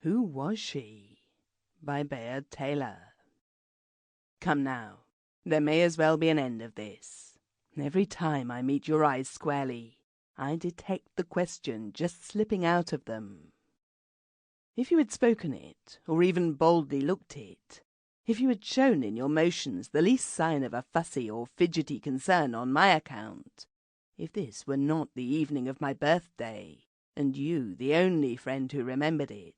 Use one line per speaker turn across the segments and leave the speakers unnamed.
Who Was She? By Bayard Taylor. Come now, there may as well be an end of this. Every time I meet your eyes squarely, I detect the question just slipping out of them. If you had spoken it, or even boldly looked it, if you had shown in your motions the least sign of a fussy or fidgety concern on my account, if this were not the evening of my birthday, and you the only friend who remembered it,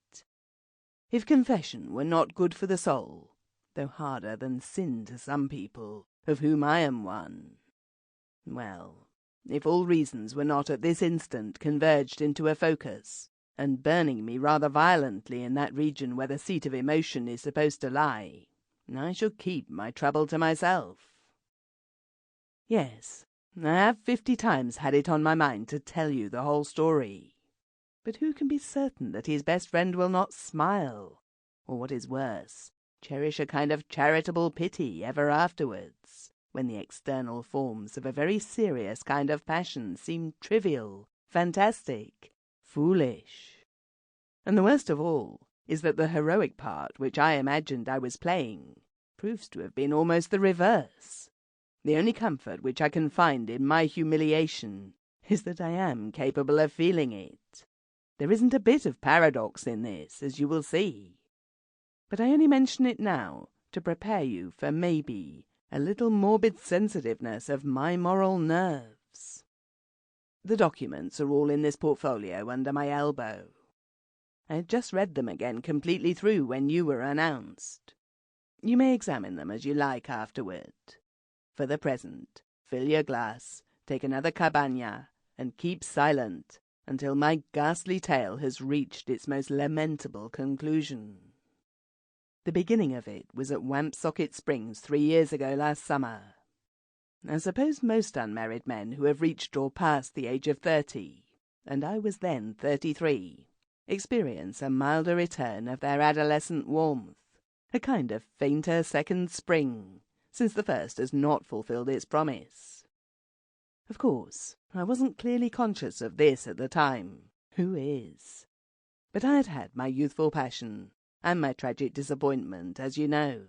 if confession were not good for the soul, though harder than sin to some people, of whom I am one, well, if all reasons were not at this instant converged into a focus, and burning me rather violently in that region where the seat of emotion is supposed to lie, I shall keep my trouble to myself. Yes, I have 50 times had it on my mind to tell you the whole story. But who can be certain that his best friend will not smile, or what is worse, cherish a kind of charitable pity ever afterwards, when the external forms of a very serious kind of passion seem trivial, fantastic, foolish? And the worst of all is that the heroic part which I imagined I was playing proves to have been almost the reverse. The only comfort which I can find in my humiliation is that I am capable of feeling it. There isn't a bit of paradox in this, as you will see. But I only mention it now to prepare you for maybe a little morbid sensitiveness of my moral nerves. The documents are all in this portfolio under my elbow. I had just read them again completely through when you were announced. You may examine them as you like afterward. For the present, fill your glass, take another cabana, and keep silent until my ghastly tale has reached its most lamentable conclusion. The beginning of it was at Wampsocket Springs 3 years ago last summer. I suppose most unmarried men who have reached or passed the age of 30, and I was then 33, experience a milder return of their adolescent warmth, a kind of fainter second spring, since the first has not fulfilled its promise. Of course, I wasn't clearly conscious of this at the time. Who is? But I had had my youthful passion, and my tragic disappointment, as you know.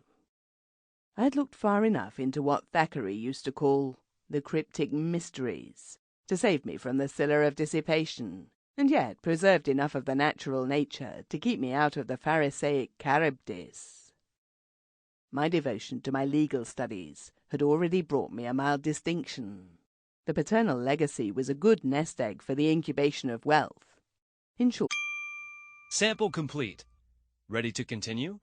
I had looked far enough into what Thackeray used to call the cryptic mysteries, to save me from the Scylla of dissipation, and yet preserved enough of the natural nature to keep me out of the Pharisaic Charybdis. My devotion to my legal studies had already brought me a mild distinction. The paternal legacy was a good nest egg for the incubation of wealth. In short...
Sample complete. Ready to continue?